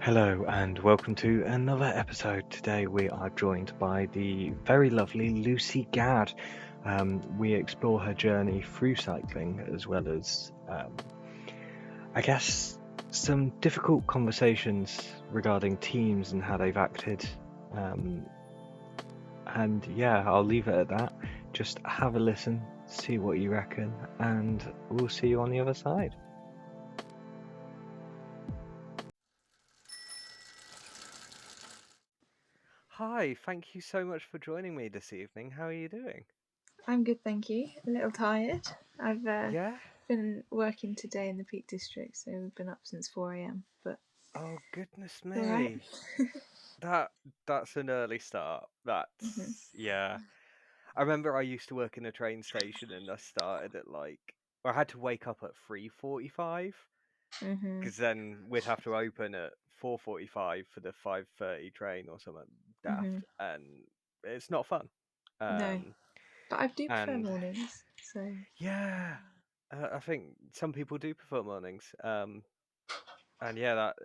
Hello and welcome to another episode. Today we are joined by the very lovely Lucy Gadd. We explore her journey through cycling as well as, I guess, some difficult conversations regarding teams and how they've acted. And yeah, I'll leave it at that. Just have a listen, see what you reckon, and we'll see you on the other side. Hi, thank you so much for joining me this evening. How are you doing? I'm good, thank you. A little tired. I've Yeah? been working today in the Peak District, so we've been up since 4 a.m. But Oh, goodness all right. me. That that's an early start. Mhm. Yeah. I remember I used to work in a train station and I started at I had to wake up at 3:45 Mhm. because then we'd have to open at 4:45 for the 5:30 train or something Mhm. daft, and it's not fun. No, Um, but I do prefer and mornings. So. yeah, I think some people do prefer mornings. And yeah, that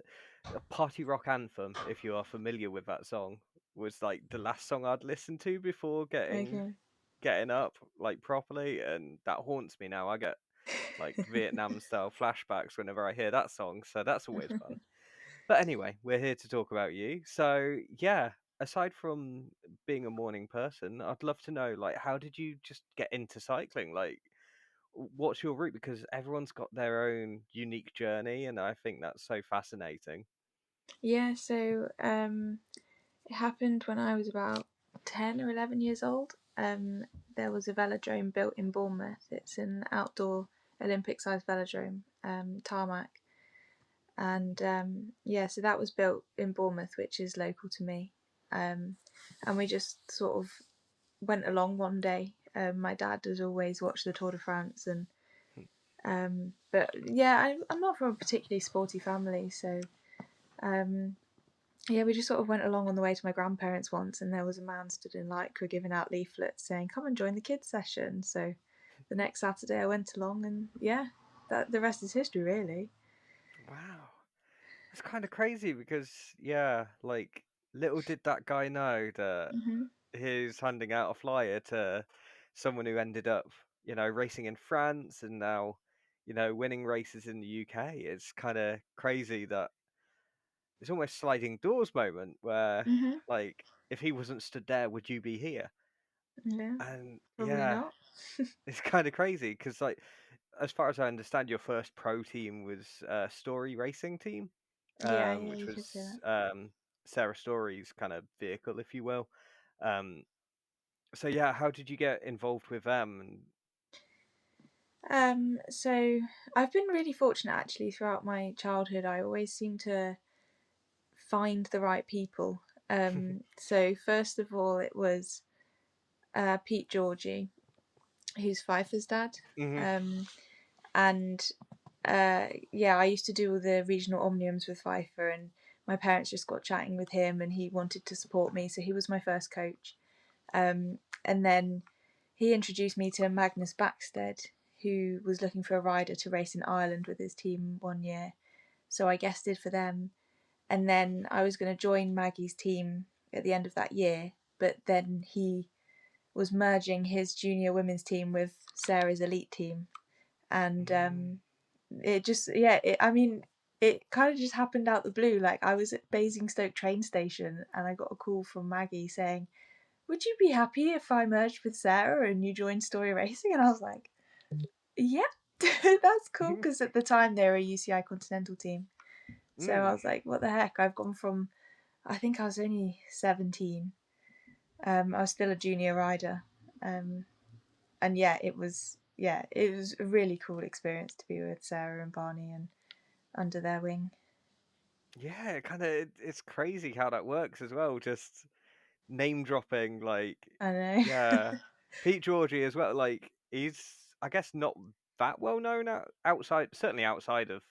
a party rock anthem, if you are familiar with that song, was like the last song I'd listen to before Okay. getting up like properly, and that haunts me now. I get like Vietnam style flashbacks whenever I hear that song, so that's always fun. But anyway, we're here to talk about you. So yeah, aside from being a morning person, I'd love to know like how did you just get into cycling? Like what's your route? Because everyone's got their own unique journey, and I think that's so fascinating. Yeah. So it happened when I was about 10 or 11 years old. There was a velodrome built in Bournemouth. It's an outdoor Olympic-sized velodrome, tarmac. And yeah, so that was built in Bournemouth, which is local to me. And we just sort of went along one day. My dad has always watched the Tour de France, and but yeah, I'm not from a particularly sporty family, so um, yeah, we just sort of went along on the way to my grandparents once, and there was a man stood in Lycra giving out leaflets saying, "Come and join the kids session." So the next Saturday, I went along, and yeah, that the rest is history, really. Wow. It's kind of crazy because, yeah, like, little did that guy know that Mhm. he's handing out a flyer to someone who ended up, racing in France and now, winning races in the UK. It's kind of crazy that it's almost sliding doors moment where, Mhm. like, if he wasn't stood there, would you be here? Yeah. And Probably yeah, not. it's kind of crazy because, like, as far as I understand, your first pro team was Story Racing Team, Yeah, yeah, which you was could say that. Sarah Story's kind of vehicle, if you will. Um, so yeah, how did you get involved with them? So I've been really fortunate actually throughout my childhood. I always seem to find the right people. So first of all, it was Pete Georgie, who's Pfeiffer's dad. Hmm. Um, and yeah, I used to do all the regional omniums with Pfeiffer, and my parents just got chatting with him, and he wanted to support me, so he was my first coach. And then he introduced me to Magnus Backstead, who was looking for a rider to race in Ireland with his team one year. So I guested for them. And then I was going to join Maggie's team at the end of that year, but then he was merging his junior women's team with Sarah's elite team. And it just, yeah, I mean, it kind of just happened out the blue. Like I was at Basingstoke train station and I got a call from Maggie saying, "Would you be happy if I merged with Sarah and you joined Story Racing?" And I was like, "Yeah, that's cool." Mm. Because at the time they were a UCI Continental team. So I Mm. was like, "What the heck?" I've gone from, I think I was only 17. I was still a junior rider. Um, and yeah, it was a really cool experience to be with Sarah and Barney and under their wing. Yeah, it's crazy how that works as well. Just name dropping, like, I know. yeah, Pete Georgie as well. Like, he's I guess not that well known outside, certainly outside of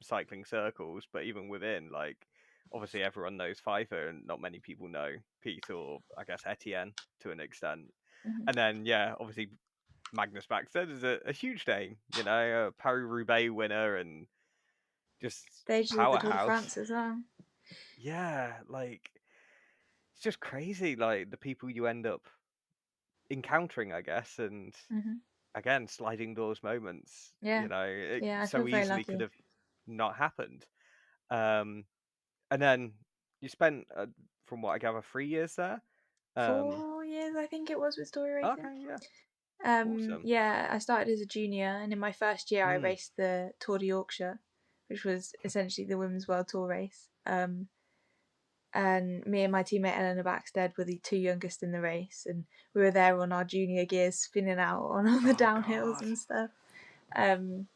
cycling circles, but even within, like, obviously everyone knows Pfeiffer, and not many people know Pete or I guess Etienne to an extent. Mhm. And then yeah, obviously Magnus Backstead is a huge name, a Paris Roubaix winner and just Stages of the Tour de powerhouse. France as well. yeah, like it's just crazy, like the people you end up encountering, I guess, and Hmm. again, sliding doors moments. Yeah, It yeah, I feel so very easily could lucky. have not happened. Um, and then you spent, from what I gather, 3 years there. Um, 4 years, I think it was, with story racing. okay, yeah, awesome. Yeah, I started as a junior, and in my first year, I Mm. raced the Tour de Yorkshire, which was essentially the Women's World Tour race. And me and my teammate Eleanor Backstead were the two youngest in the race, and we were there on our junior gears, spinning out on all the Oh downhills God, and stuff. Um,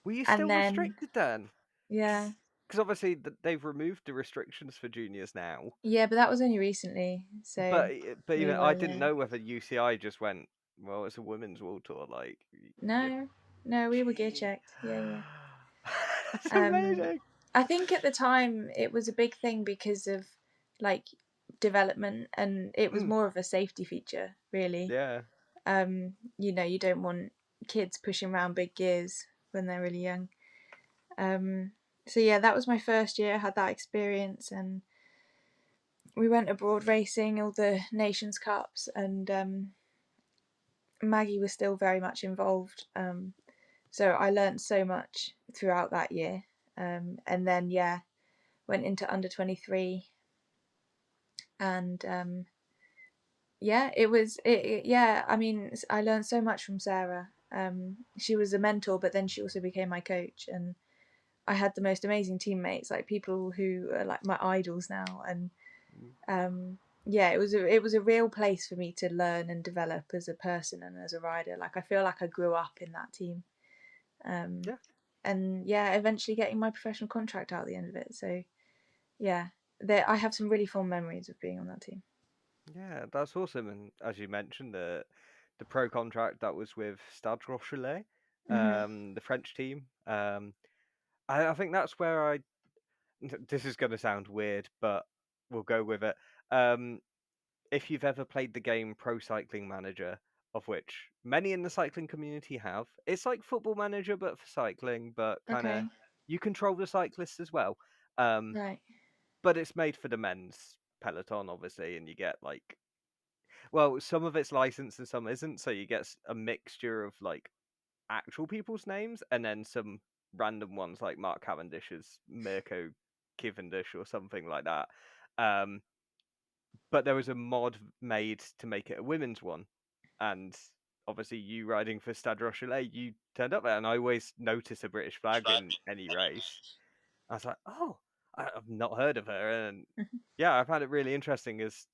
were you and still then restricted then? yeah, Because obviously they've removed the restrictions for juniors now. yeah, but that was only recently, so But we even were I didn't yeah. know whether UCI just went, well, it's a women's world tour, like you. No, no, we were gear Jeez. checked. Yeah, yeah. That's Um, amazing. I think at the time it was a big thing because of like development, and it was Mm, more of a safety feature, really. yeah. You don't want kids pushing around big gears when they're really young. Um, so yeah, that was my first year. I had that experience, and we went abroad racing all the Nations Cups, and Maggie was still very much involved. So I learned so much throughout that year. And then yeah, went into under 23, and yeah, yeah. I mean, I learned so much from Sarah. She was a mentor, but then she also became my coach, and I had the most amazing teammates, like people who are like my idols now. And Mm, yeah, it was a real place for me to learn and develop as a person and as a rider. Like I feel like I grew up in that team. Um, yeah, and yeah, eventually getting my professional contract out at the end of it. So yeah, I have some really fond memories of being on that team. yeah, that's awesome. And as you mentioned, the pro contract that was with Stade Rochelet, Hmm. the French team. I think that's where I. This is going to sound weird, but we'll go with it. Um, if you've ever played the game Pro Cycling Manager, of which many in the cycling community have, it's like Football Manager but for cycling, but kind of Okay, you control the cyclists as well. Um, right. but it's made for the men's peloton, obviously, and you get like, well, some of it's licensed and some isn't, so you get a mixture of like actual people's names and then some random ones like Mark Cavendish's Mirko Cavendish or something like that. Um, but there was a mod made to make it a women's one, and obviously you riding for Stade Rochelet, you turned up there, and I always notice a British flag in any race. I was like, oh, I've not heard of her, and yeah, I found it really interesting as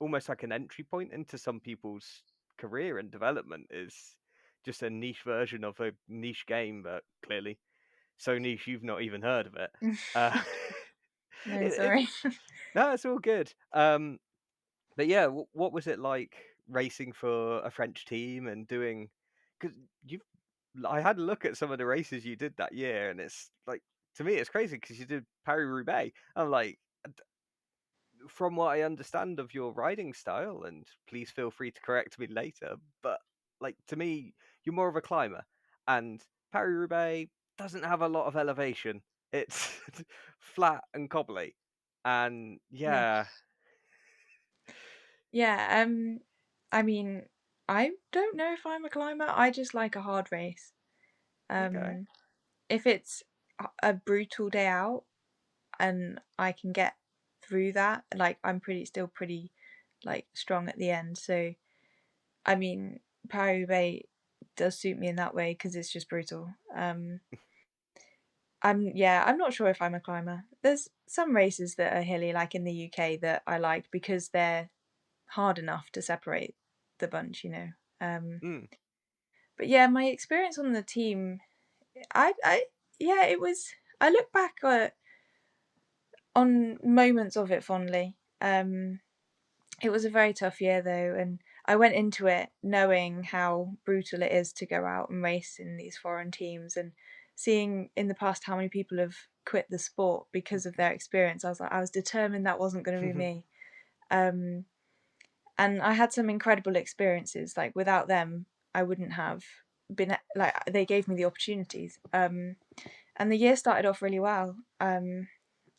almost like an entry point into some people's career and development is just a niche version of a niche game, but clearly so niche you've not even heard of it. Uh, No, it sorry. no, it's all good. But yeah, what was it like racing for a French team and doing? Because you've, I had a look at some of the races you did that year, and it's like to me it's crazy because you did Paris Roubaix. I'm like, from what I understand of your riding style, and please feel free to correct me later, but like to me, you're more of a climber, and Paris Roubaix doesn't have a lot of elevation. It's flat and cobbly, and Yeah. yeah, Yeah, I mean, I don't know if I'm a climber. I just like a hard race. okay. Um, if it's a brutal day out and I can get through that, like I'm still pretty like strong at the end. So, I mean, Paris-Roubaix does suit me in that way because it's just brutal. I'm not sure if I'm a climber. There's some races that are hilly, like in the UK, that I like because they're hard enough to separate the bunch. Um, Mm. but yeah, my experience on the team, I yeah, it was. I look back on moments of it fondly. It was a very tough year though, and I went into it knowing how brutal it is to go out and race in these foreign teams, and seeing in the past how many people have quit the sport because of their experience. I was determined that wasn't going to be me. Um, and I had some incredible experiences. Like without them, I wouldn't have been like they gave me the opportunities. And the year started off really well.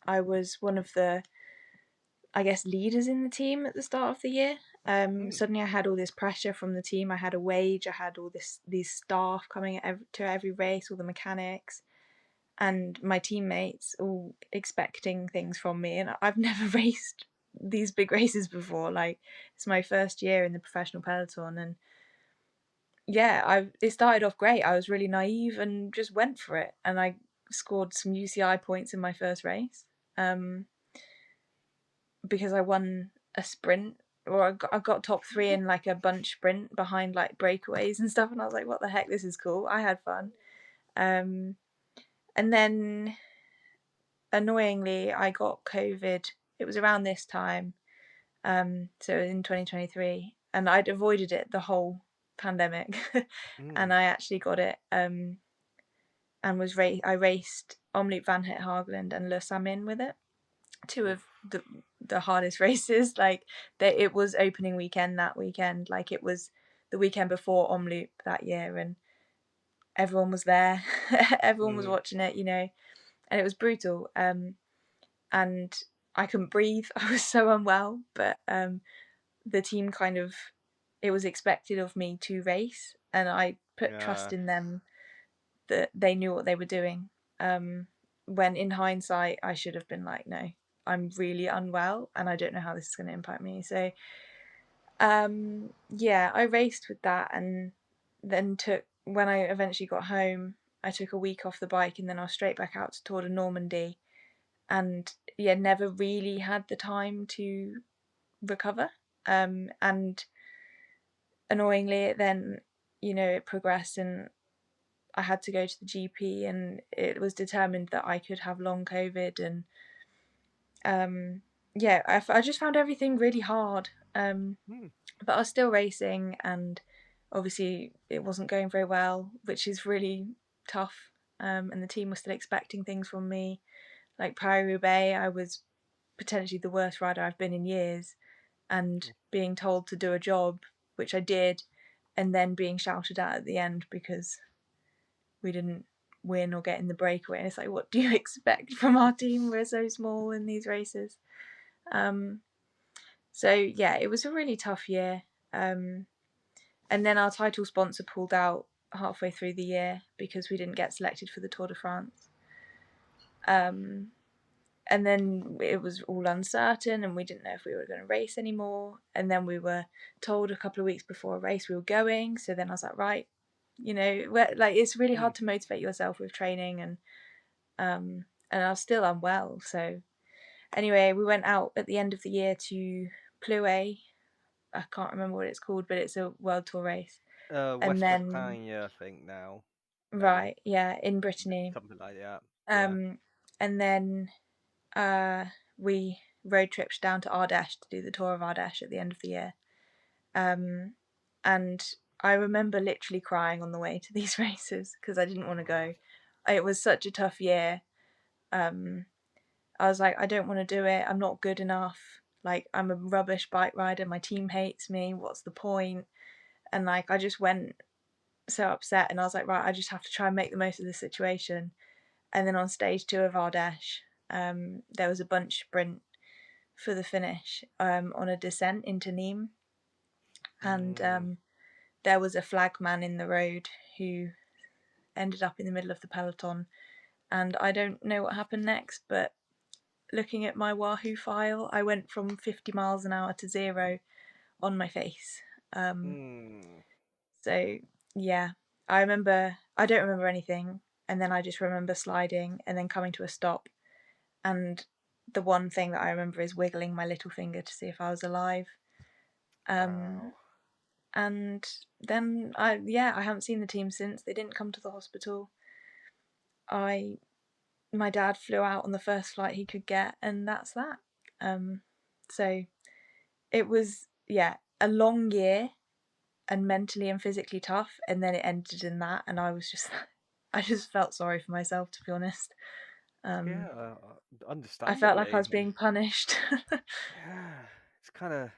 I was one of the, I guess, leaders in the team at the start of the year. Mm. Suddenly I had all this pressure from the team. I had a wage. I had all these staff coming to every race, all the mechanics, and my teammates all expecting things from me. And I've never raced these big races before. Like, it's my first year in the professional peloton, and yeah, it started off great. I was really naive and just went for it, and I scored some UCI points in my first race. Because I won a sprint, or I got top 3 in like a bunch sprint behind like breakaways and stuff, and I was like, what the heck, this is cool. I had fun. And then annoyingly I got COVID. It was around this time, so in 2023, and I'd avoided it the whole pandemic. And Mm. I actually got it, and I raced Omloop Van Het Hageland and Le Samin with it, two of Oof. the hardest races. Like, it was opening weekend that weekend. Like, it was the weekend before Omloop that year, and everyone was there. Everyone was Mm. watching it, and it was brutal. And I couldn't breathe. I was so unwell, but the team kind of, it was expected of me to race, and I put Yeah. trust in them that they knew what they were doing. When in hindsight, I should have been like, no, I'm really unwell and I don't know how this is going to impact me. So, yeah, I raced with that, and then when I eventually got home, I took a week off the bike, and then I was straight back out to Tour de Normandy, and yeah, never really had the time to recover. And annoyingly, then, it progressed, and I had to go to the GP, and it was determined that I could have long COVID. And yeah, I just found everything really hard. Mm. But I was still racing, and obviously it wasn't going very well, which is really tough. And the team was still expecting things from me. Like Paris Roubaix, I was potentially the worst rider I've been in years, and being told to do a job, which I did, and then being shouted at the end because we didn't win or get in the breakaway. And it's like, what do you expect from our team? We're so small in these races. Um, so yeah, it was a really tough year. And then our title sponsor pulled out halfway through the year because we didn't get selected for the Tour de France. And then it was all uncertain, and we didn't know if we were going to race anymore. And then we were told a couple of weeks before a race we were going. So then I was like, right, like, it's really Mm. hard to motivate yourself with training, and I was still unwell. So anyway, we went out at the end of the year to Plouay. I can't remember what it's called, but it's a world tour race. And West then, Britannia, I think now, maybe right, yeah, in Brittany. something like that. Yeah. Um, and then uh, we road tripped down to Ardèche to do the tour of Ardèche at the end of the year. And I remember literally crying on the way to these races because I didn't want to go. It was such a tough year. Um, I was like, I don't want to do it. I'm not good enough. Like, I'm a rubbish bike rider. My team hates me. What's the point? And like, I just went so upset, and I was like, right, I just have to try and make the most of this situation. And then on stage 2 of Ardèche, there was a bunch sprint for the finish, on a descent into Nîmes, and Mm. there was a flagman in the road who ended up in the middle of the peloton. And I don't know what happened next, but looking at my Wahoo file, I went from 50 miles an hour to 0 on my face. Mm. So yeah, I don't remember anything, and then I just remember sliding and then coming to a stop, and the one thing that I remember is wiggling my little finger to see if I was alive. Um, Wow. and then I haven't seen the team since. They didn't come to the hospital. I My dad flew out on the first flight he could get, and that's that. So it was, yeah, a long year, and mentally and physically tough, and then it ended in that, and I was just I just felt sorry for myself, to be honest. Yeah, I felt like I understandably. was being punished. Yeah, it's kind of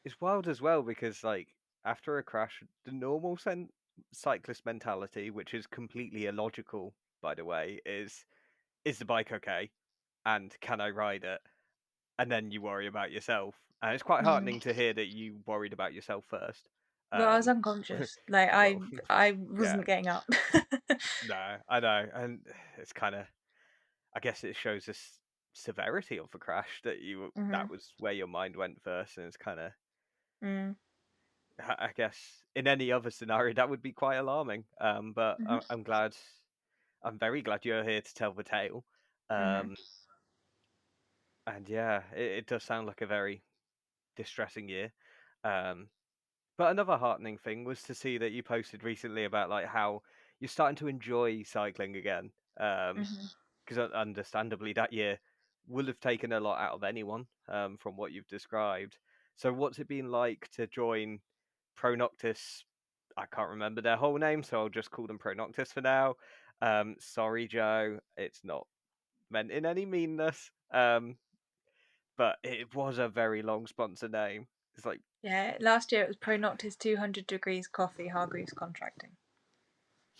it's wild as well because like after a crash, the normal cyclist mentality, which is completely illogical, by the way, is the bike okay? and can I ride it? And then you worry about yourself. And it's quite Mm. heartening to hear that you worried about yourself first. Well, I was Um, unconscious. Like well, I yeah, wasn't getting up. no, I know, and it's kind of, I guess it shows the severity of the crash that that Mhm. was where your mind went first, and it's kind of, Mm. I guess, in any other scenario that would be quite alarming. But Mhm. I'm glad, I'm very glad you're here to tell the tale. Mhm. Um, and yeah, it does sound like a very distressing year. Um, But another heartening thing was to see that you posted recently about like how you're starting to enjoy cycling again. Mhm. Because understandably that year will have taken a lot out of anyone, from what you've described. So what's it been like to join Pronoctis? I can't remember their whole name, so I'll just call them Pronoctis for now. Sorry, Joe, it's not meant in any meanness. But it was a very long sponsor name. It's like, Yeah, last year it was Pronoctis 200 degrees coffee Hargreaves contracting.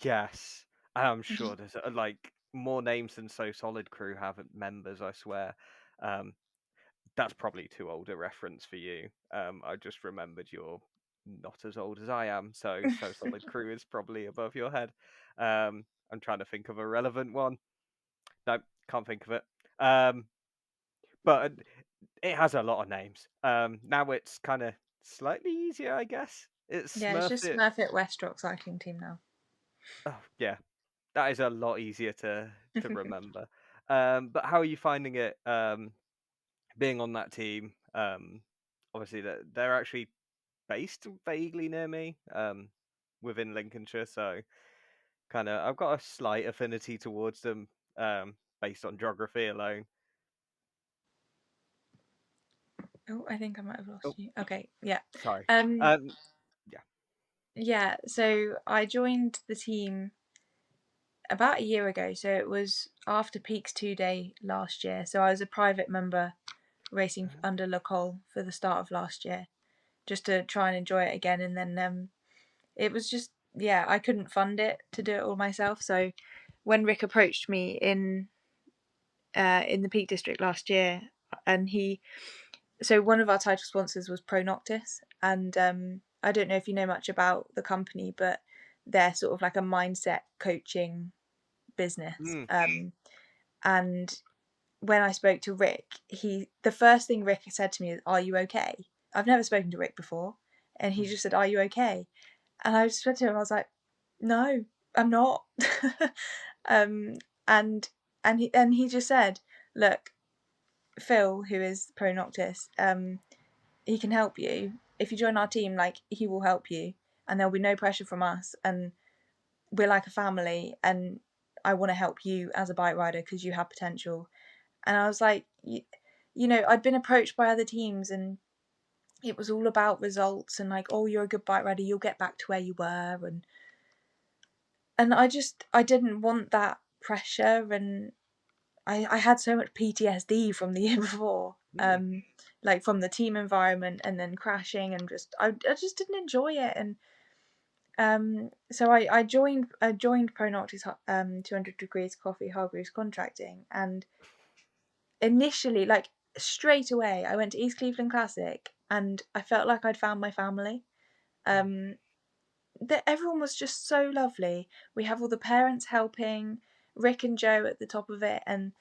yes, I'm Mhm. sure there's like more names than So Solid Crew have members, I swear. Um, that's probably too old a reference for you. I just remembered you're not as old as I am, so So Solid Crew is probably above your head. I'm trying to think of a relevant one. No, can't think of it. But it has a lot of names. Now it's kind of slightly easier, I guess. It's Yeah, it's just Smurfit. Smurfit Westrock cycling team now. Oh, yeah, that is a lot easier to remember. But how are you finding it, being on that team? Obviously, they're actually based vaguely near me, within Lincolnshire, so kind of I've got a slight affinity towards them, based on geography alone. Oh, I think I might have Oh, lost you. Okay, yeah. sorry. Um, Um, yeah. yeah, so I joined the team about a year ago. So it was after Peaks 2 Day last year. So I was a private member racing under Lacole for the start of last year, just to try and enjoy it again. And then it was just, yeah, I couldn't fund it to do it all myself. So when Rick approached me in the Peak District last year, and so one of our title sponsors was Pronoctis, and I don't know if you know much about the company, but they're sort of like a mindset coaching business. Mm, And when I spoke to Rick, the first thing Rick said to me is, "Are you okay?" I've never spoken to Rick before, and he mm, just said, "Are you okay?" And I just said to him, I was like, "No, I'm not." um, and and he just said, "Look, Phil, who is Pronoctis, he can help you. If you join our team, like he will help you, and there'll be no pressure from us. And we're like a family, and I want to help you as a bike rider because you have potential." And I was like, you know, I'd been approached by other teams, and it was all about results and like, "Oh, you're a good bike rider, you'll get back to where you were," and I didn't want that pressure, and I had so much PTSD from the year before, mm, like from the team environment and then crashing, and I just didn't enjoy it. And so I joined Pronoctis 200 degrees coffee Hargreaves contracting, and initially, like straight away, I went to East Cleveland Classic, and I felt like I'd found my family. mm, Um, that everyone was just so lovely. We have all the parents helping, Rick and Joe at the top of it, and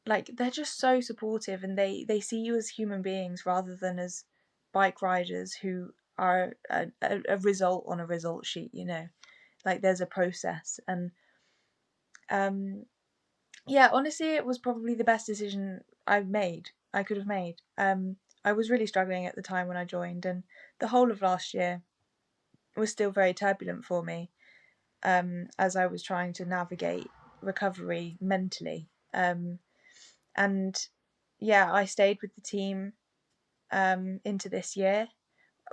like they're just so supportive, and they see you as human beings rather than as bike riders who are a result on a result sheet, you know. Like there's a process, and um yeah, honestly, it was probably the best decision I could have made. I was really struggling at the time when I joined, and the whole of last year was still very turbulent for me, as I was trying to navigate recovery mentally. And yeah, I stayed with the team into this year.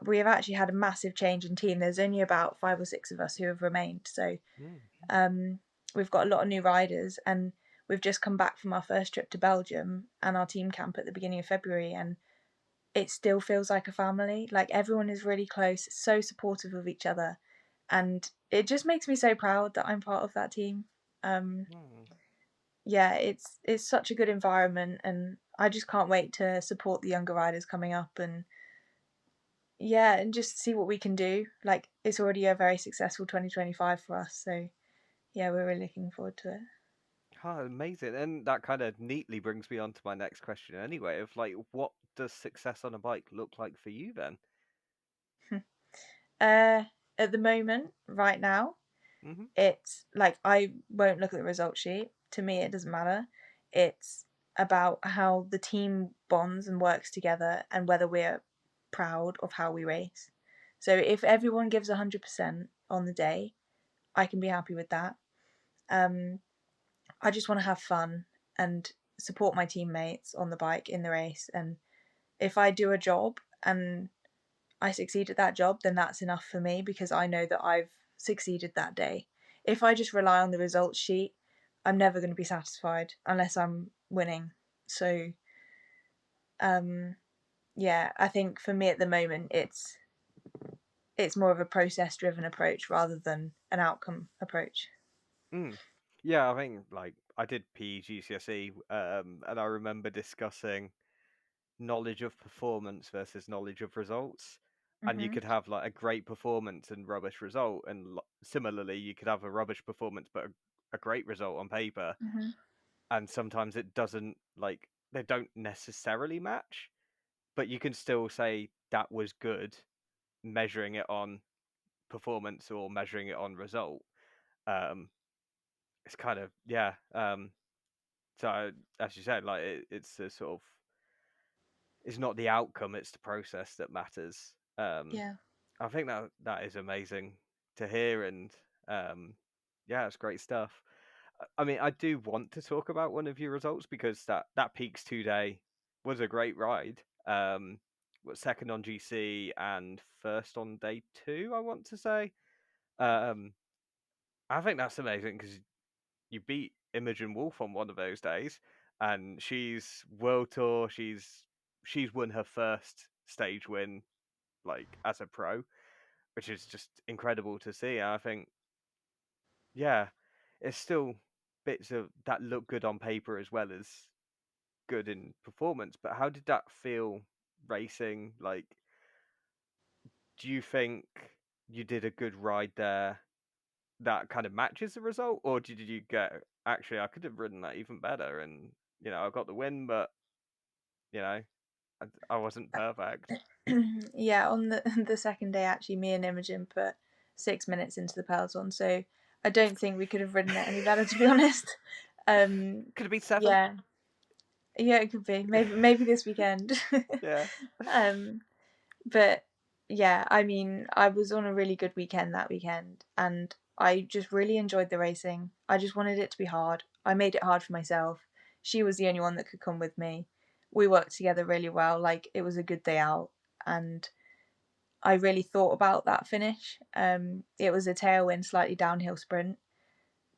We have actually had a massive change in team. There's only about 5 or 6 of us who have remained. So mm, um, we've got a lot of new riders, and we've just come back from our first trip to Belgium and our team camp at the beginning of February, and it still feels like a family. Like everyone is really close, so supportive of each other, and it just makes me so proud that I'm part of that team. Um, mm. yeah, it's such a good environment, and I just can't wait to support the younger riders coming up, and yeah, and just see what we can do. Like, it's already a very successful 2025 for us, so yeah, we're really looking forward to Oh, amazing. And that kind of neatly brings me on to my next question anyway, of like, what does success on a bike look like for you then? it. At the moment, right now, Hmm. it's like I won't look at the result sheet. To me, it doesn't matter. It's about how the team bonds and works together, and whether we're proud of how we race. So if everyone gives 100% on the day, I can be happy with that. Um, I just want to have fun and support my teammates on the bike in the race. And if I do a job and I succeed at that job, then that's enough for me, because I know that I've succeeded that day. If I just rely on the results sheet, I'm never going to be satisfied unless I'm winning. So, um, yeah, I think for me at the moment, it's more of a process driven approach rather than an outcome approach. Mm. Yeah, I think like I did PE GCSE, and I remember discussing knowledge of performance versus knowledge of results. And you Mhm. could have like a great performance and rubbish result, and similarly, you could have a rubbish performance but a great result on paper. Mhm. And sometimes it doesn't like they don't necessarily match, but you can still say that was good, measuring it on performance or measuring it on result. Um, it's kind of yeah. So as you said, like it's a sort of it's not the outcome, it's the process that matters. Yeah. I think that is amazing to hear, and um, yeah, it's great stuff. I mean, I do want to talk about one of your results because that Peaks 2 day was a great ride. Was second on GC and first on day two, I want to say. Um, I think that's amazing because you beat Imogen Wolf on one of those days, and she's world tour. She's won her first stage win like as a pro, which is just incredible to see. And I think, yeah, it's still bits of that look good on paper as well as good in performance. But how did that feel racing? Like, do you think you did a good ride there that kind of matches the result, or did you get actually I could have ridden that even better, and I got the win, but you know I wasn't perfect. Yeah, on the the second day, actually, me and Imogen put 6 minutes into the peloton, so I don't think we could have ridden it any better, to be honest. Could have been seven. Yeah, yeah, it could be. Maybe this weekend. Yeah. um, but yeah, I mean, I was on a really good weekend that weekend, and I just really enjoyed the racing. I just wanted it to be hard. I made it hard for myself. She was the only one that could come with me. We worked together really well. Like, it was a good day out, and I really thought about that finish. It was a tailwind, slightly downhill sprint,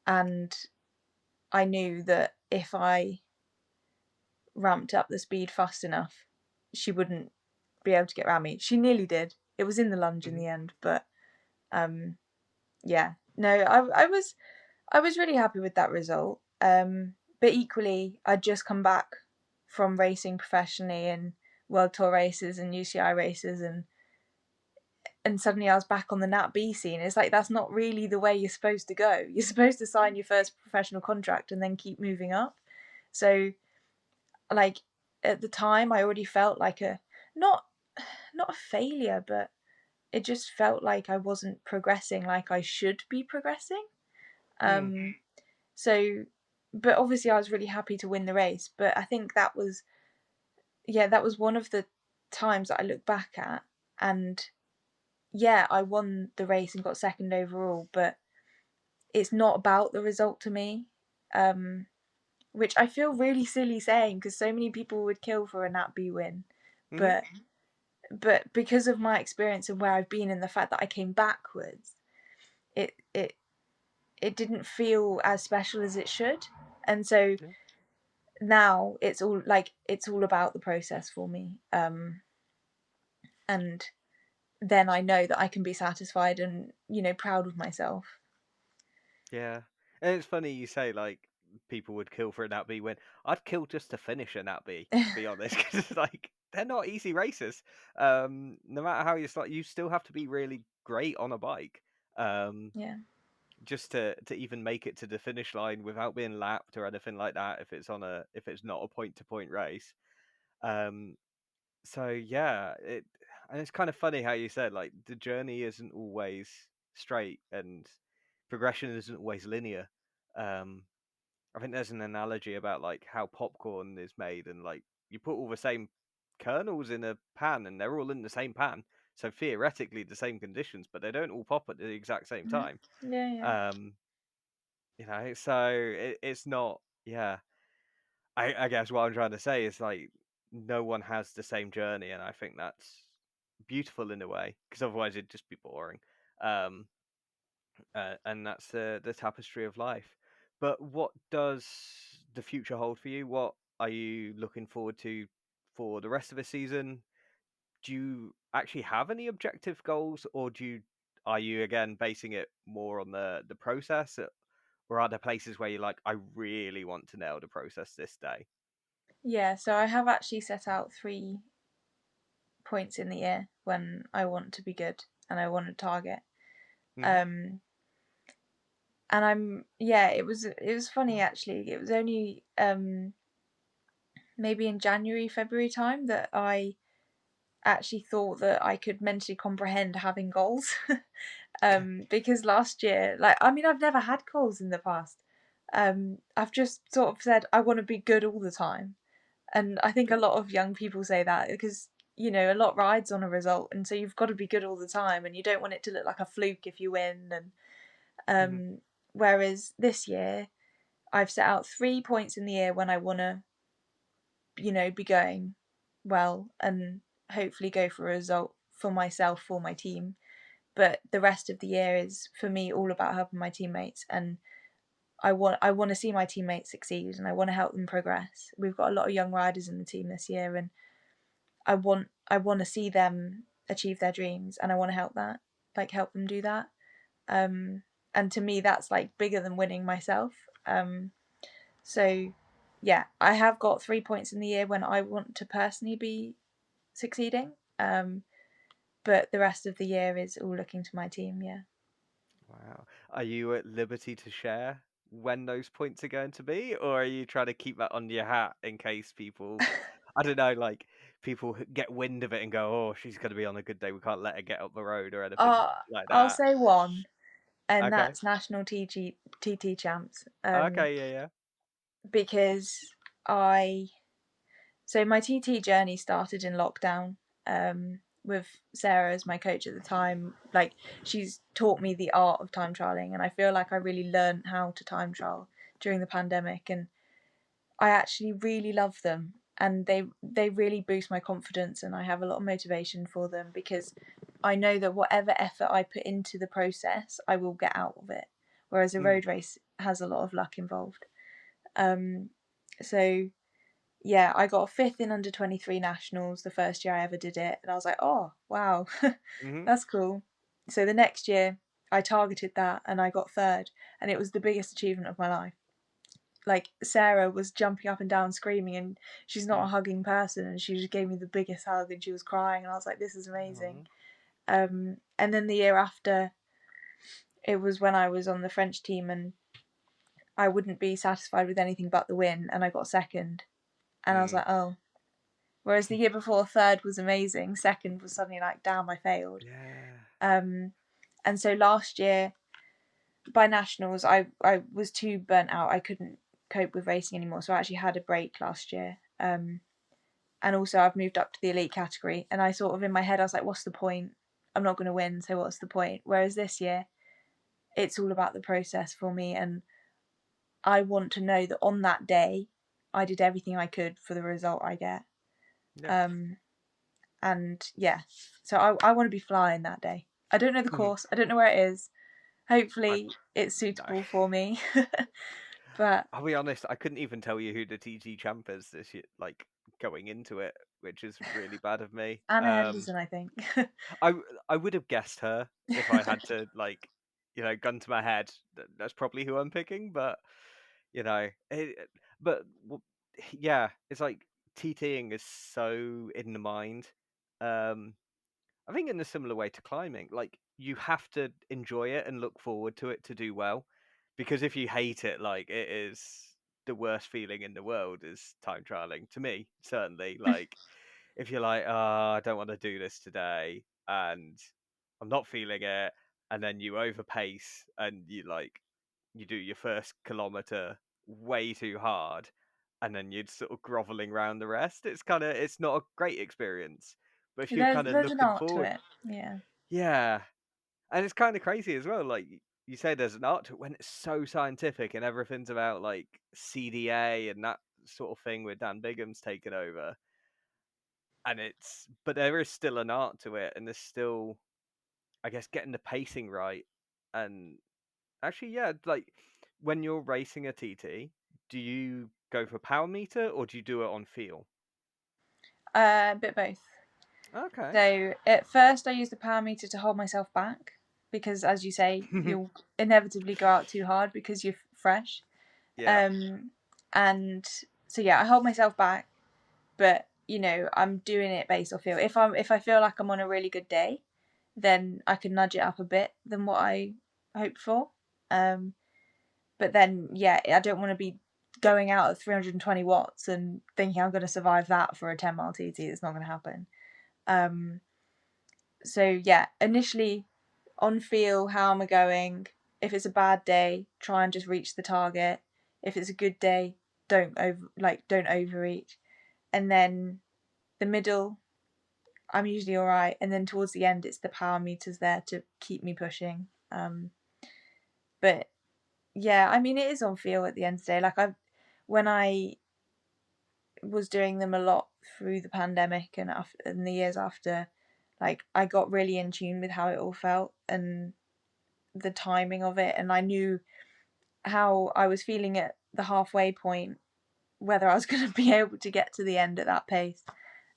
and I knew that if I ramped up the speed fast enough, she wouldn't be able to get around me. She nearly did. It was in the lunge in Hmm. the end, but um, yeah, no, I was really happy with that result. But equally, I'd just come back from racing professionally in World Tour races and UCI races, and suddenly I was back on the Nat B scene. It's like, that's not really the way you're supposed to go. You're supposed to sign your first professional contract and then keep moving up. So, like, at the time, I already felt like a not not a failure, but it just felt like I wasn't progressing like I should be progressing. Mm. Um, so, but obviously, I was really happy to win the race. But I think that was one of the times that I look back at, and yeah, I won the race and got second overall, but it's not about the result to me, um, which I feel really silly saying, because so many people would kill for a Nat B win, Hmm. but because of my experience and where I've been and the fact that I came backwards, it it it didn't feel as special as it should, and so Yeah. now it's all about the process for me, and then I know that I can be satisfied and proud of myself. Yeah. And it's funny you say like people would kill for a Nat B win. I'd kill just to finish a Nat B, to be honest, because like they're not easy races. No matter how you start, you still have to be really great on a bike. Um, Yeah. just to even make it to the finish line without being lapped or anything like that. If it's not a point to point race. Um, so yeah, it and it's kind of funny how you said like the journey isn't always straight and progression isn't always linear. Um, I think there's an analogy about like how popcorn is made and like you put all the same kernels in a pan and they're all in the same pan. So theoretically the same conditions, but they don't all pop at the exact same Mhm. time. Yeah, yeah. Um, so it's not, yeah. I guess what I'm trying to say is like no one has the same journey, and I think that's beautiful in a way because otherwise it'd just be boring. Um, and that's the tapestry of life. But what does the future hold for you? What are you looking forward to for the rest of the season? Do you actually have any objective goals, or are you again basing it more on the process, or are there places where you're like, I really want to nail the process this day? Yeah, so I have actually set out 3 points in the year when I want to be good and I want to target. Hmm. Um, and yeah, it was funny actually. It was only maybe in January, February time that I actually thought that I could mentally comprehend having goals. Because last year, like, I mean, I've never had goals in the past. I've just sort of said I want to be good all the time. And I think a Yeah. lot of young people say that because, a lot rides on a result. And so you've got to be good all the time and you don't want it to look like a fluke if you win. And Hmm. whereas this year, I've set out 3 points in the year when I want to, be going well and hopefully go for a result for myself, for my team. But the rest of the year is for me all about helping my teammates, and I want to see my teammates succeed and I want to help them progress. We've got a lot of young riders in the team this year, and I want to see them achieve their dreams, and I want to help them do that. Um, and to me, that's like bigger than winning myself. So yeah, I have got 3 points in the year when I want to personally be succeeding. But the rest of the year is all looking to my team. Yeah. Wow. Are you at liberty to share when those points are going to be, or are you trying to keep that under your hat in case people, I don't know, like people get wind of it and go, "Oh, she's going to be on a good day. We can't let her get up the road or anything Uh, like I'll that." say one, and Okay. that's National TT champs. Okay. Yeah. Yeah. Because I so my TT journey started in lockdown. With Sarah as my coach at the time, like she's taught me the art of time trialing, and I feel like I really learned how to time trial during the pandemic, and I actually really love them, and they really boost my confidence, and I have a lot of motivation for them because I know that whatever effort I put into the process, I will get out of it. Whereas a Mm, road race has a lot of luck involved. Um, so yeah, I got a fifth in under 23 nationals the first year I ever did it, and I was like, oh wow, hmm. that's cool. So the next year I targeted that and I got third, and it was the biggest achievement of my life. Like Sarah was jumping up and down screaming, and she's not a Mm. hugging person, and she just gave me the biggest hug and she was crying, and I was like, this is amazing. Aw. And then the year after, it was when I was on the French team, and I wouldn't be satisfied with anything but the win, and I got second, and I was Mm. like, oh. Whereas the year before, third was amazing, second was suddenly like, damn, I failed. Yeah. Um, and so last year, by nationals, I was too burnt out. I couldn't cope with racing anymore, so I actually had a break last year. And also I've moved up to the elite category, and I sort of in my head I was like, what's the point? I'm not going to win, so what's the point? Whereas this year, it's all about the process for me, and I want to know that on that day, I did everything I could for the result I get. Yeah. Um, and yeah, so I want to be flying that day. I don't know the Mhm. course. I don't know where it is. I Hopefully, it's no. suitable for me. But I'll be honest, I couldn't even tell you who the TG champ is this year, like going into it, which is really bad of me. Anna Henderson, I think. I would have guessed her if I had to like, gun to my head. That's probably who I'm picking, but you know. But yeah, it's like TTing is so in the mind. Um, I think in a similar way to climbing, like you have to enjoy it and look forward to it to do well. Because if you hate it, like it is the worst feeling in the world is time trialing to me, certainly. Like if you're like, oh, I don't want to do this today and I'm not feeling it, and then you overpace and you do your first kilometer way too hard and then you're sort of groveling around the rest. It's not a great experience. But if you're kind of There's an looking art to forward, it. Yeah. yeah, and it's kind of crazy as well. Like you say, there's an art to it when it's so scientific and everything's about like CDA and that sort of thing where Dan Bigham's taken over. And but there is still an art to it, and there's still, I guess, getting the pacing right. And actually, yeah, like when you're racing a TT, do you go for power meter or do you do it on feel? A bit both. Okay. So at first, I used the power meter to hold myself back because, as you say, you'll inevitably go out too hard because you're fresh. Yeah. Um, and so yeah, I hold myself back, but I'm doing it based off feel. If I feel like I'm on a really good day, then I can nudge it up a bit than what I hoped for. But then yeah, I don't want to be going out at 320 watts and thinking I'm going to survive that for a 10-mile TT. It's not going to happen. Um, so yeah, initially on feel, how am I going? If it's a bad day, try and just reach the target. If it's a good day, don't overreach. And then the middle, I'm usually all right. And then towards the end, it's the power meters there to keep me pushing. But yeah, I mean, it is on feel at the end of the day. When I was doing them a lot through the pandemic and the years after, like I got really in tune with how it all felt and the timing of it, and I knew how I was feeling at the halfway point, whether I was going to be able to get to the end at that pace.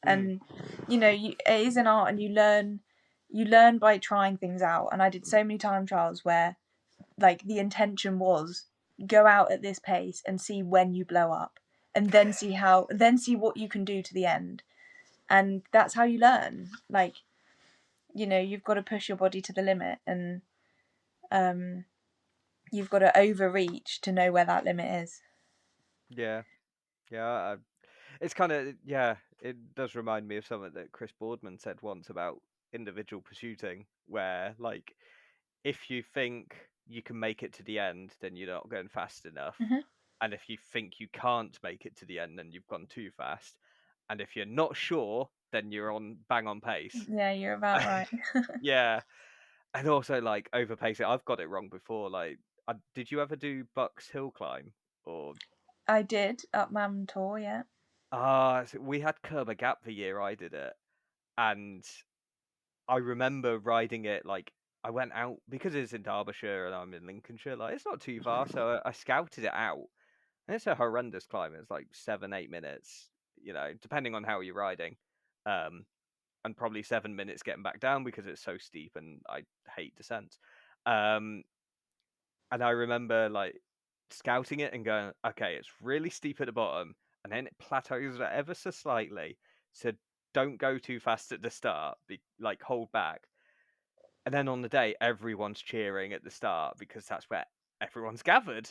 Mm. And it is an art, and you learn by trying things out. And I did so many time trials where like the intention was go out at this pace and see when you blow up, and then see what you can do to the end. And that's how you learn. Like you've got to push your body to the limit, and um you've got to overreach to know where that limit is. Yeah. Yeah. It's kind of, yeah, it does remind me of something that Chris Boardman said once about individual pursuiting, where like if you think you can make it to the end, then you're not going fast enough. Hmm. And if you think you can't make it to the end, then you've gone too fast. And if you're not sure, then you're on bang on pace. Yeah, you're about right. Yeah. And also like overpacing. I've got it wrong before. Like, did you ever do Bucks Hill Climb? Or I did up Mam Tor, yeah. we had Kerber Gap the year I did it, and I remember riding it like I went out because it's in Derbyshire and I'm in Lincolnshire. Like it's not too far, so I scouted it out. And it's a horrendous climb. It's like 7, 8 minutes, depending on how you're riding, um, and probably 7 minutes getting back down because it's so steep and I hate descents. Um, and I remember like scouting it and going, okay, it's really steep at the bottom, and then it plateaus ever so slightly. So don't go too fast at the start. Like hold back. And then on the day, everyone's cheering at the start because that's where everyone's gathered.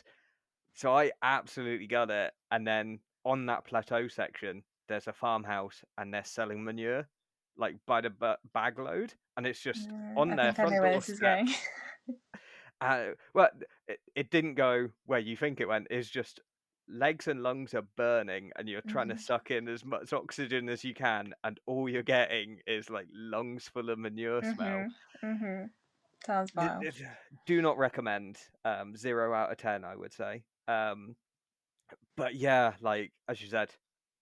So I absolutely got it. And then on that plateau section, there's a farmhouse and they're selling manure, like by the bag load, and it's just I on their think I front know where this is going. doorstep. Well, it didn't go where you think it went. It's just legs and lungs are burning, and you're trying to Mm. suck in as much oxygen as you can, and all you're getting is like lungs full of manure smell. Mhm. Mhm. Sounds D- vile. d- Do not recommend. 0 out of 10, I would say. But yeah, like as you said,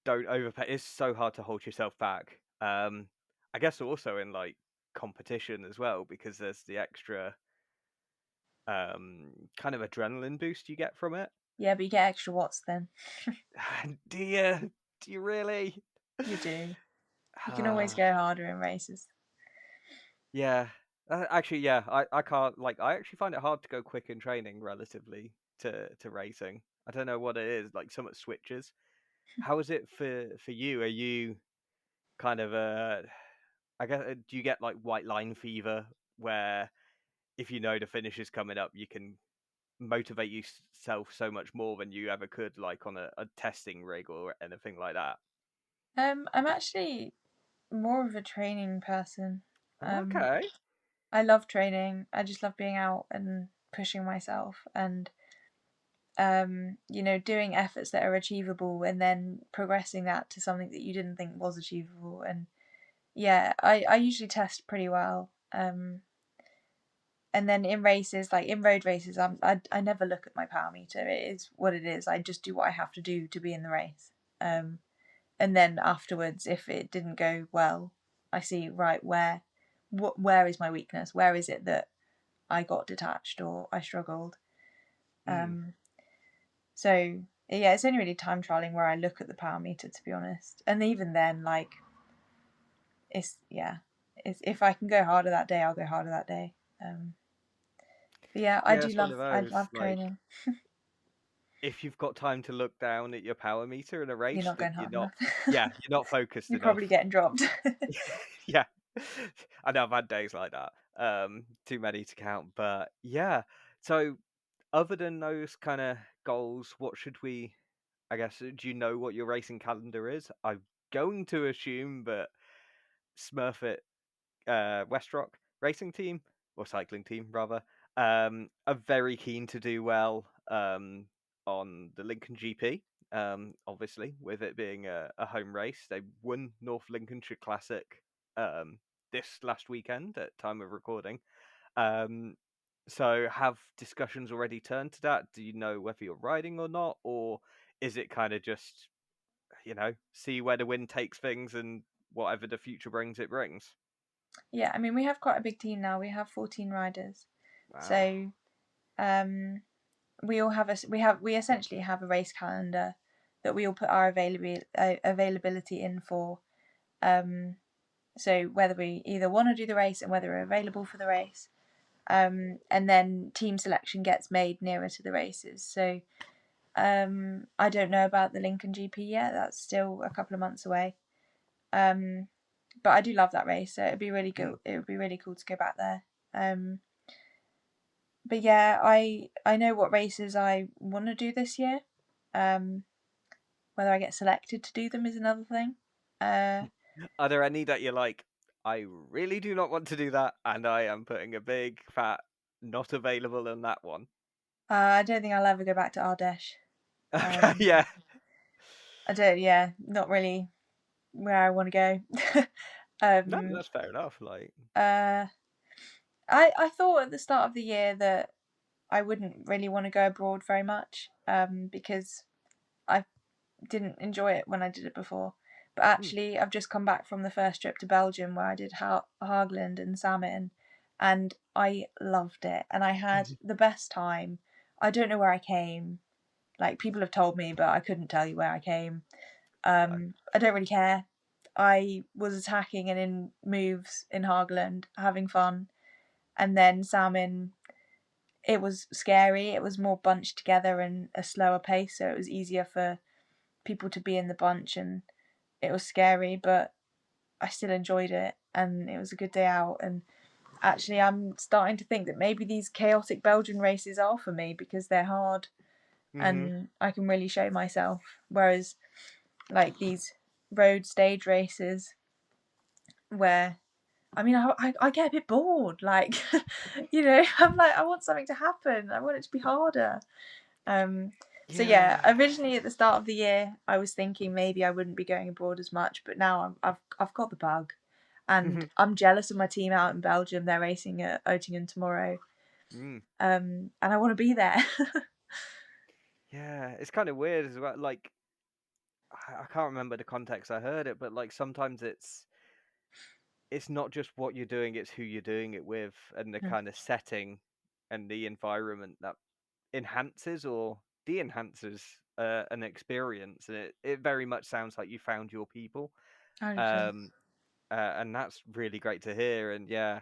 don't overpay. It's so hard to hold yourself back. I guess also in like competition as well because there's the extra kind of adrenaline boost you get from it. Yeah, but you get extra watts then. Do you? Do you really? You do. You can always Ah, go harder in races. yeah. Actually, yeah. I can't like. I actually find it hard to go quick in training relatively to racing. I don't know what it is. Like some switches. How is it for you? Are you kind of I guess do you get like white line fever where if you know the finish is coming up, you can motivate yourself so much more than you ever could, like on a testing rig or anything like that? I'm actually more of a training person. Um, Okay. I love training. I just love being out and pushing myself and doing efforts that are achievable and then progressing that to something that you didn't think was achievable. And yeah, I usually test pretty well. And then in races, like in road races, I never look at my power meter. It is what it is. I just do what I have to do to be in the race. And then afterwards, if it didn't go well, I see right where is my weakness? Where is it that I got detached or I struggled? Mm. Um, so yeah, it's only really time trialing where I look at the power meter, to be honest. And even then, like it's yeah, it's if I can go harder that day, I'll go harder that day. Um, but yeah, Yeah, it's one of I those. love Like, training. if you've got time to look down at your power meter in a You're race, not that going you're hard not, enough. yeah, you're not focused You're probably enough. getting dropped. Yeah, I know I've had days like that. Too many to count, but yeah. So, other than those kind of goals, what should we? I guess, do you know what your racing calendar is? I'm going to assume that Smurfit Westrock racing team or cycling team rather are very keen to do well on the Lincoln GP. Obviously, with it being a home race, they won North Lincolnshire Classic um, this last weekend at time of recording. Um, so, have discussions already turned to that? Do you know whether you're riding or not, or is it kind of just see where the wind takes things and whatever the future brings, it brings? Yeah, I mean we have quite a big team now. We have 14 riders, Wow. so um, we essentially have a race calendar that we all put our availability in for. Um, so whether we either want to do the race and whether we're available for the race, and then team selection gets made nearer to the races. So I don't know about the Lincoln GP yet. That's still a couple of months away. Um, but I do love that race, so it'd be really good. Mm. It would be really cool to go back there. But yeah, I know what races I want to do this year. Um, whether I get selected to do them is another thing. Uh, Are there any that you're like, I really do not want to do that, and I am putting a big fat not available in that one? I don't think I'll ever go back to Ardèche. Okay, Um, yeah. I don't. Yeah, not really where I want to go. No, um, that's fair enough. Like, uh, I thought at the start of the year that I wouldn't really want to go abroad very much. Because I didn't enjoy it when I did it before. But mm. actually, I've just come back from the first trip to Belgium where I did Haagland and Salmon, and I loved it. And I had the best time. I don't know where I came. Like, people have told me, but I couldn't tell you where I came. No. I don't really care. I was attacking and in moves in Haagland, having fun. And then Salmon, it was scary. It was more bunched together and a slower pace, so it was easier for people to be in the bunch, and it was scary, but I still enjoyed it and it was a good day out. And actually, I'm starting to think that maybe these chaotic Belgian races are for me because they're hard Mm-hmm. and I can really show myself. Whereas, like these road stage races, where I mean, I get a bit bored. Like, I'm like, I want something to happen. I want it to be harder. So yeah, Yeah. originally at the start of the year, I was thinking maybe I wouldn't be going abroad as much, but now I've got the bug, and I'm jealous of my team out in Belgium. They're racing at Oettingen tomorrow, Mm. and I want to be there. Yeah, it's kind of weird as well. Like, I can't remember the context I heard it, but like sometimes it's not just what you're doing, it's who you're doing it with and the kind of setting and the environment that enhances or de-enhances an experience. And it very much sounds like you found your people. 100%. Um, and that's really great to hear. And yeah,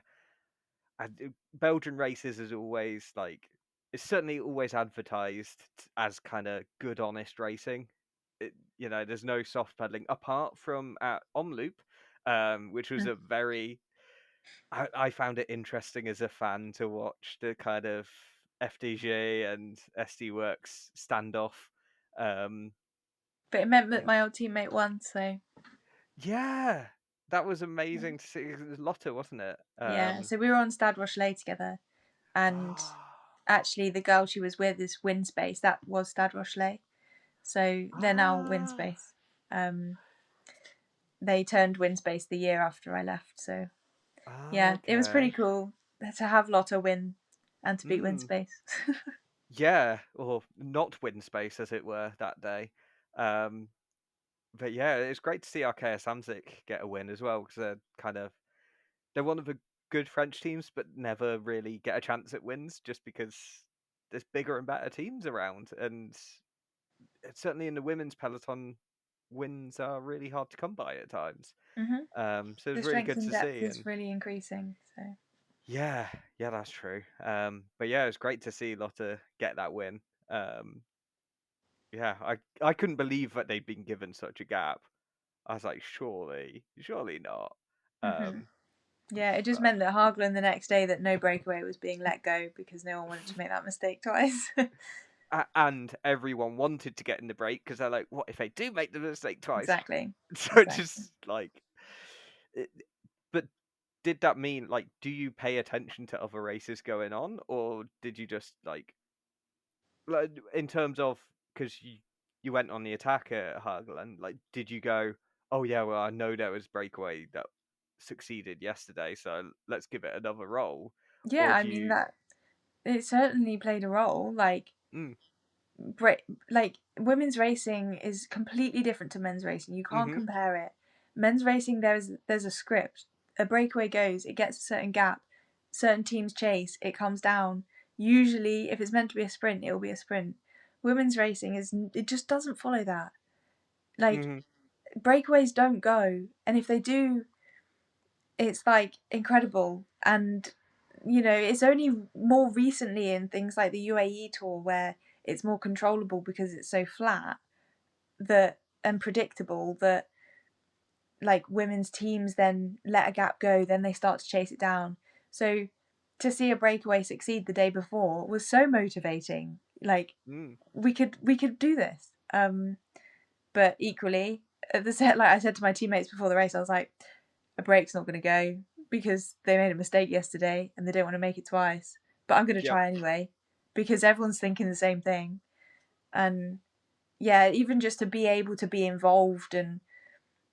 Belgian races is always like it's certainly always advertised as kind of good, honest racing. There's no soft pedaling apart from at Omloop, which was Mm. a very. I found it interesting as a fan to watch the kind of FDG and SD Works standoff. Um, But it meant that yeah, my old teammate won, so yeah, that was yeah. amazing to see. It was Lotte, wasn't it? Yeah, so we were on Stade Rochelet together, and Ah, actually the girl she was with is Winspace. That was Stade Rochelet. So they're now ah, Winspace. Um, they turned Winspace the year after I left. So yeah, it was pretty okay. cool to have Lotto win and to beat Mm. Winspace. Yeah, or not win space, as it were, that day. Um, but yeah, it's great to see Arkea Samsic get a win as well, because they're one of the good French teams, but never really get a chance at wins, just because there's bigger and better teams around, and certainly in the women's peloton, wins are really hard to come by at times. hmm So The it's really strength good and to depth see, is and really increasing. So yeah, yeah, that's true. But yeah, it's great to see Lotte get that win. Um, Yeah, I couldn't believe that they'd been given such a gap. I was like, surely not. hmm Um, yeah, it just but meant that Hagelin the next day that no breakaway was being let go because no one wanted to make that mistake twice. and everyone wanted to get in the break because they're like, what if they do make the mistake twice? Exactly. So it's Exactly. just like, it, but did that mean like, do you pay attention to other races going on, or did you just like in terms of because you went on the attack at Hageland, like did you go, oh yeah, well I know there was breakaway that succeeded yesterday, so let's give it another roll, Yeah, or I do mean you? that it certainly played a role. Mm, Like women's racing is completely different to men's racing. You can't mm-hmm, compare it. Men's racing there's a script. A breakaway goes, it gets a certain gap, certain teams chase, it comes down. Usually, if it's meant to be a sprint, it will be a sprint. Women's racing is it just doesn't follow that. Like mm-hmm, breakaways don't go, and if they do, it's like incredible. And it's only more recently in things like the UAE tour where it's more controllable because it's so flat that and predictable that like women's teams then let a gap go, then they start to chase it down. So to see a breakaway succeed the day before was so motivating. Like mm, we could do this. But equally, at the set, like I said to my teammates before the race, I was like, a break's not going to go because they made a mistake yesterday and they don't want to make it twice. But I'm going to yep, try anyway because everyone's thinking the same thing. And yeah, even just to be able to be involved and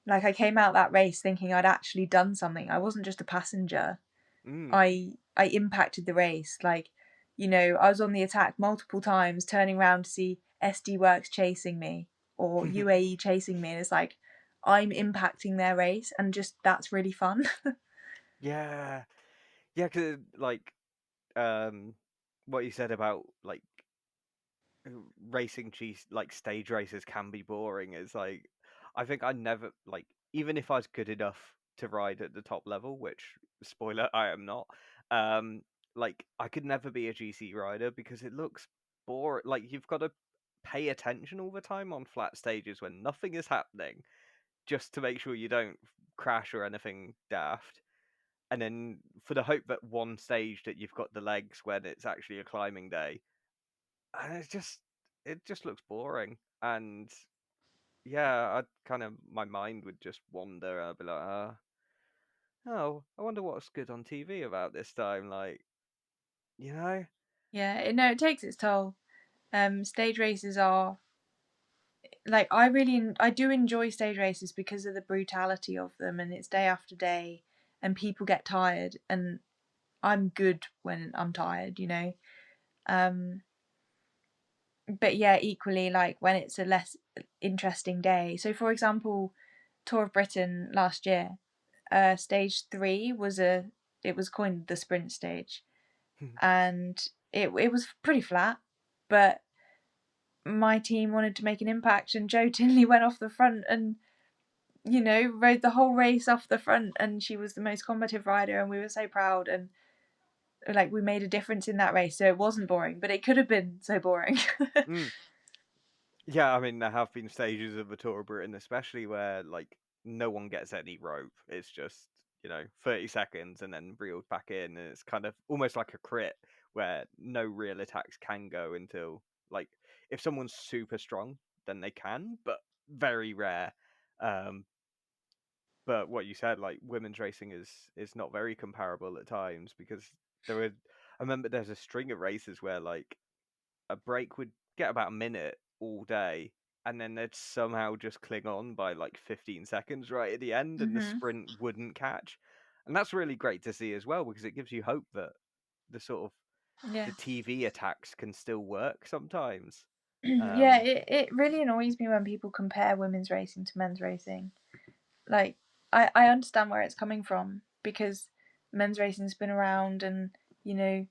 like I came out that race thinking I'd actually done something. I wasn't just a passenger. mm, I impacted the race. Like, I was on the attack multiple times, turning around to see SD Works chasing me or UAE chasing me, and it's like I'm impacting their race, and just that's really fun. yeah, yeah, because um, what you said about like racing cheese like stage races can be boring is like I think I never like even if I was good enough to ride at the top level, which spoiler I am not, um like I could never be a GC rider because it looks boring. Like you've got to pay attention all the time on flat stages when nothing is happening just to make sure you don't crash or anything daft. And then for the hope that one stage that you've got the legs when it's actually a climbing day, and it just looks boring. And yeah, I kind of my mind would just wander. I'd be like, oh, I wonder what's good on TV about this time. Like, you know, Yeah, no, it takes its toll. Stage races are like I do enjoy stage races because of the brutality of them, and it's day after day, and people get tired, and I'm good when I'm tired. Um, but yeah, equally like when it's a less interesting day. So, for example, Tour of Britain last year, stage three it was coined the sprint stage, and it was pretty flat, but my team wanted to make an impact, and Joe Tinley went off the front and rode the whole race off the front, and she was the most combative rider, and we were so proud. And like we made a difference in that race, so it wasn't boring, but it could have been so boring. Mm. Yeah, I mean, there have been stages of the Tour of Britain, especially where like no one gets any rope. It's just 30 seconds and then reeled back in, and it's kind of almost like a crit where no real attacks can go until like if someone's super strong, then they can, but very rare. Um, but what you said, like women's racing is not very comparable at times because there were. I remember there's a string of races where like a break would get about a minute all day, and then they'd somehow just cling on by like 15 seconds right at the end, and the Mhm. sprint wouldn't catch. And that's really great to see as well because it gives you hope that the sort of Yeah. the TV attacks can still work sometimes. Yeah, Um, it really annoys me when people compare women's racing to men's racing. Like, I understand where it's coming from because men's racing's been around, and you know,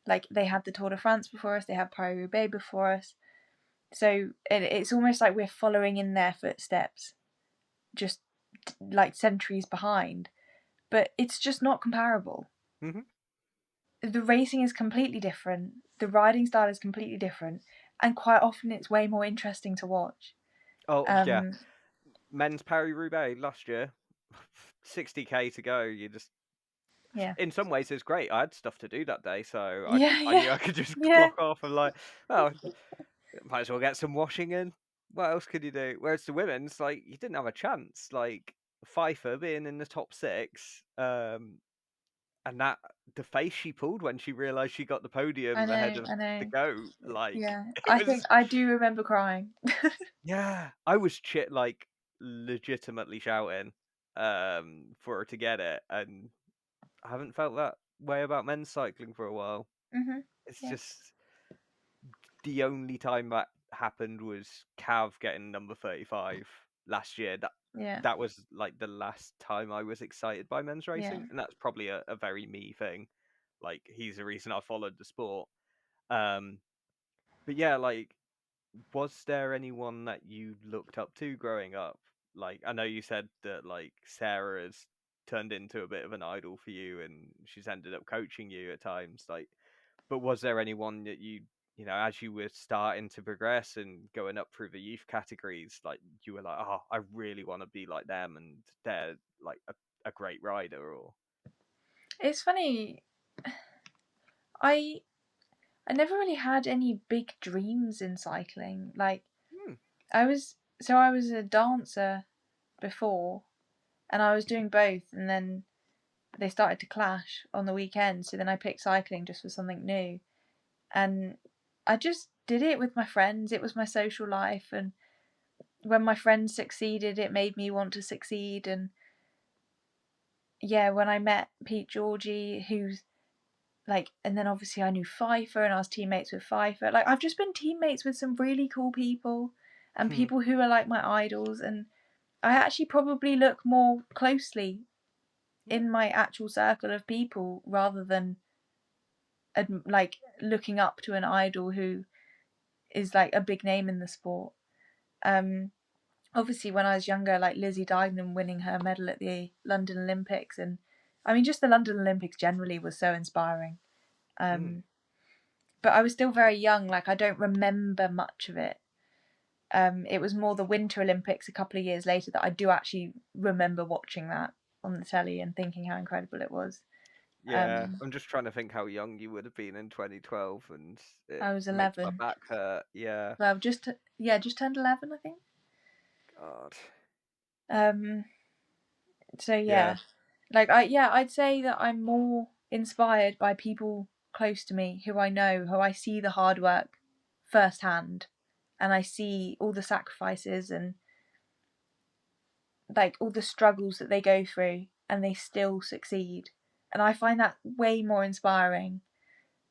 like they had the Tour de France before us, they had Paris-Roubaix before us. So it's almost like we're following in their footsteps, just like centuries behind. But it's just not comparable. mhm. The racing is completely different. The riding style is completely different, and quite often it's way more interesting to watch. Oh yeah, Um, men's Paris Roubaix last year, 60k to go. You just yeah, in some ways it's great. I had stuff to do that day, so yeah, I yeah, knew I could just yeah, clock off and like, oh, might as well get some washing in. What else could you do? Whereas the women's, like, you didn't have a chance. Like Pfeiffer being in the top six, and that the face she pulled when she realised she got the podium ahead of I the know. goat, like Yeah, it I think was. I do remember crying. Yeah, I was like legitimately shouting, for her to get it, and I haven't felt that way about men's cycling for a while. Mhm. It's Yeah, just the only time that happened was Cav getting number 35 last year. yeah, That was like the last time I was excited by men's yeah. racing, and that's probably a very me thing. Like he's the reason I followed the sport. Um, but yeah, like, was there anyone that you looked up to growing up? Like, I know you said that like Sarah has turned into a bit of an idol for you, and she's ended up coaching you at times. Like, but was there anyone that as you were starting to progress and going up through the youth categories, like you were like, oh, I really want to be like them, and they're like a great rider, or It's funny. I I never really had any big dreams in cycling. Like hmm, I was a dancer before, and I was doing both, and then they started to clash on the weekend. So then I picked cycling just for something new, and I just did it with my friends. It was my social life, and when my friends succeeded, it made me want to succeed. And yeah, when I met Pete Georgie, who's like, and then obviously I knew Pfeiffer, and I was teammates with Pfeiffer. Like, I've just been teammates with some really cool people, and hmm, people who are like my idols. And I actually probably look more closely yeah, in my actual circle of people rather than like looking up to an idol who is like a big name in the sport. Um, Obviously when I was younger, like Lizzie Deignan winning her medal at the London Olympics, and I mean just the London Olympics generally was so inspiring. mm, Um, but I was still very young, like I don't remember much of it. It was more the Winter Olympics a couple of years later that I do actually remember watching that on the telly and thinking how incredible it was. yeah. Um, I'm just trying to think how young you would have been in 2012, and it I was makes my 11. back hurt. Yeah, Well, just turned 11, I think. God, Um, so yeah, yeah, I'd say that I'm more inspired by people close to me who I know, who I see the hard work firsthand, and I see all the sacrifices and like all the struggles that they go through, and they still succeed. And I find that way more inspiring.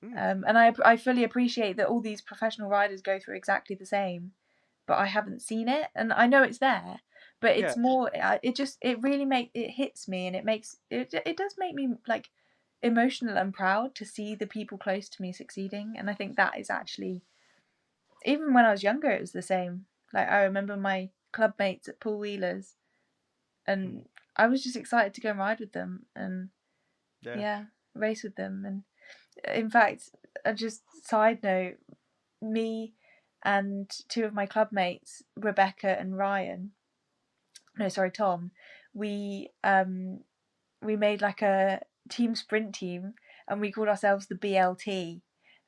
mm, And I fully appreciate that all these professional riders go through exactly the same, but I haven't seen it, and I know it's there. But yeah, it's more. It really it hits me, and it does make me like emotional and proud to see the people close to me succeeding. And I think that is actually, even when I was younger, it was the same. Like I remember my club mates at Pool Wheelers, mm, and I was just excited to go and ride with them, and yeah, yeah, race with them. And In fact, just side note, me and two of my club mates, Rebecca and Ryan, no, sorry, Tom, we we made like a team sprint team, and we called ourselves the BLT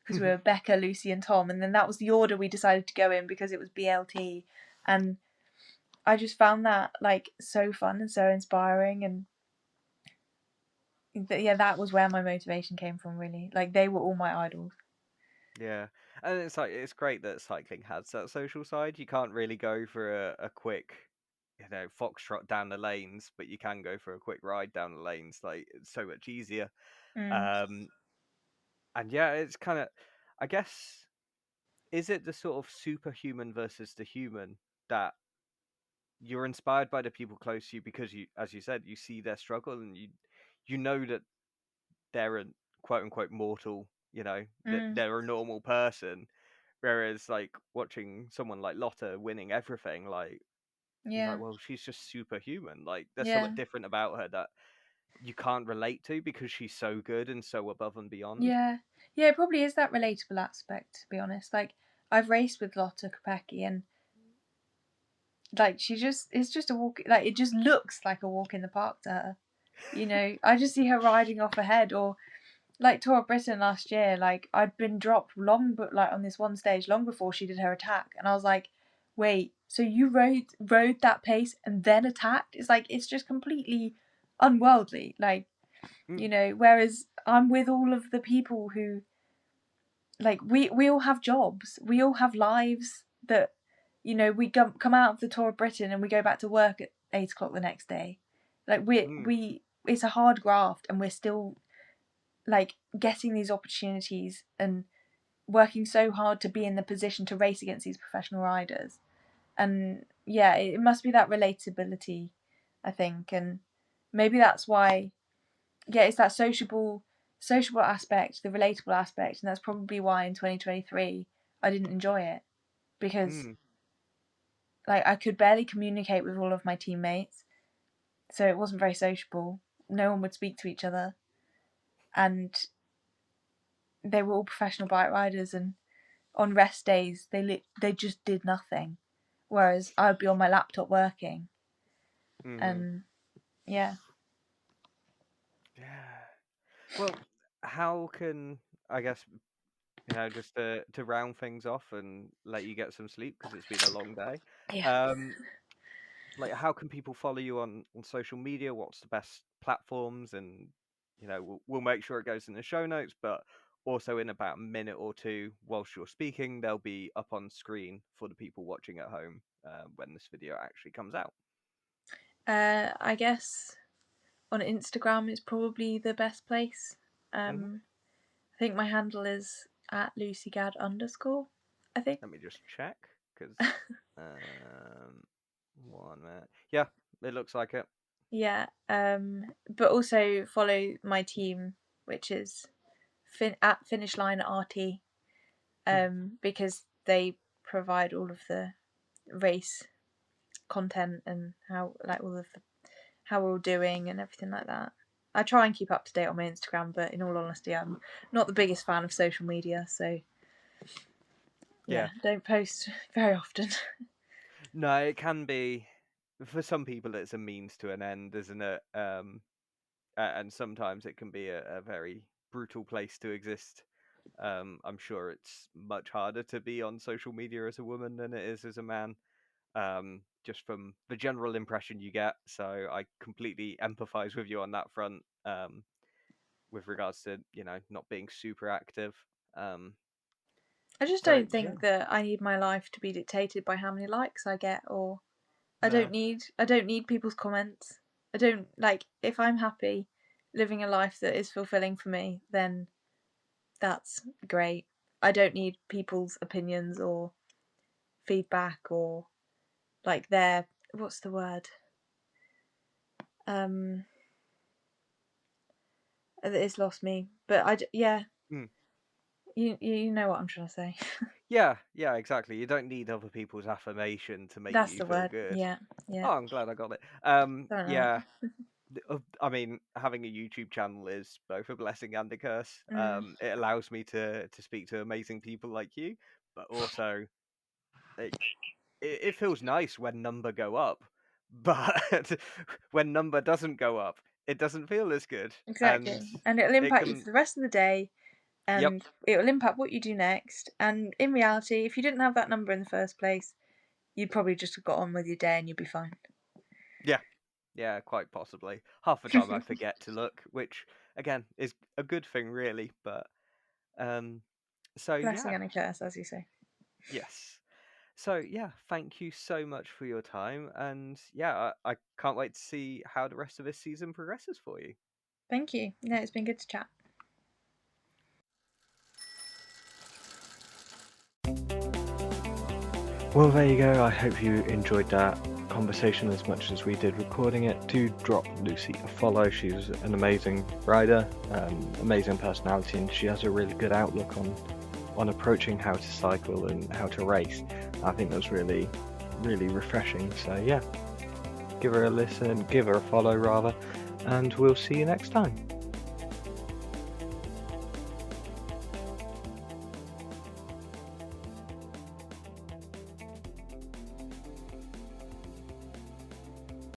because we were Becca, Lucy, and Tom, and then that was the order we decided to go in because it was BLT, and I just found that like so fun and so inspiring, and yeah, that was where my motivation came from. Really, like they were all my idols. Yeah, and it's like it's great that cycling has that social side. You can't really go for a quick, foxtrot down the lanes, but you can go for a quick ride down the lanes. Like it's so much easier. Mm, Um, and yeah, it's kind of, I guess, is it the sort of superhuman versus the human that you're inspired by the people close to you because you, as you said, you see their struggle and you know that they're a quote unquote mortal, that mm, they're a normal person. Whereas like watching someone like Lotta winning everything, like you're yeah, like, well, she's just superhuman. Like there's something yeah, different about her that you can't relate to because she's so good and so above and beyond. yeah, yeah. It probably is that relatable aspect. To be honest, like I've raced with Lotta Kopecky, and like she just it's just a walk. Like it just looks like a walk in the park to her. I just see her riding off ahead, or like Tour of Britain last year. Like I'd been dropped long, but like on this one stage, long before she did her attack, and I was like, wait, so you rode that pace and then attacked? It's like it's just completely unworldly. Like Mm, whereas I'm with all of the people who like we all have jobs, we all have lives that we come out of the Tour of Britain and we go back to work at 8 o'clock the next day. Like mm, we it's a hard graft, and we're still like getting these opportunities and working so hard to be in the position to race against these professional riders. And yeah, it must be that relatability, I think, and maybe that's why. Yeah, it's that sociable aspect, the relatable aspect, and that's probably why in 2023 I didn't enjoy it, because mm, like I could barely communicate with all of my teammates, so it wasn't very sociable. No one would speak to each other, and they were all professional bike riders, and on rest days they just did nothing, whereas I'd be on my laptop working. mm-hmm. And yeah. Yeah. Well, how can I guess just to round things off and let you get some sleep because it's been a long day. Yeah. Um, like how can people follow you on social media? What's the best platforms? And we'll make sure it goes in the show notes, but also in about a minute or two whilst you're speaking, they'll be up on screen for the people watching at home when this video actually comes out. I guess on Instagram is probably the best place. Hmm. I think my handle is at Lucy Gadd _ I think. Let me just check because um, 1 minute. Yeah, it looks like it. Yeah. But also follow my team, which is at Finish Line RT. Because they provide all of the race content and how like all of the how we're all doing and everything like that. I try and keep up to date on my Instagram, but in all honesty, I'm not the biggest fan of social media, so Yeah. yeah, don't post very often. No, it can be for some people it's a means to an end, isn't it? And sometimes it can be a very brutal place to exist. I'm sure it's much harder to be on social media as a woman than it is as a man. Just from the general impression you get. So I completely empathize with you on that front. With regards to not being super active. Um, I just so don't yeah, think that I need my life to be dictated by how many likes I get, or no, I don't need people's comments. I don't like if I'm happy living a life that is fulfilling for me, then that's great. I don't need people's opinions or feedback or like their what's the word? Um it's lost me. But yeah, mm. you know what I'm trying to say. Yeah, exactly. You don't need other people's affirmation to make That's you the feel word. good. Yeah. Yeah. Oh, I'm glad I got it. Something like Yeah, that. I mean, having a YouTube channel is both a blessing and a curse. Mm, It allows me to speak to amazing people like you, but also like it feels nice when number go up, but when number doesn't go up, it doesn't feel as good, and exactly. And it'll it impact you for can. the rest of the day, Yep. and it will impact what you do next. And in reality, if you didn't have that number in the first place, you'd probably just have got on with your day and you'd be fine. Yeah. Yeah, quite possibly. Half the time I forget to look, which again is a good thing, really. But um, so Blessing yeah, and a curse, as you say. yes. So yeah, thank you so much for your time, and yeah, I can't wait to see how the rest of this season progresses for you. Thank you. No, it's been good to chat. Well, there you go. I hope you enjoyed that conversation as much as we did recording it. Do drop Lucy a follow. She's an amazing rider, amazing personality, and she has a really good outlook on approaching how to cycle and how to race. I think that's really, really refreshing. So yeah, give her a listen, give her a follow rather, and we'll see you next time.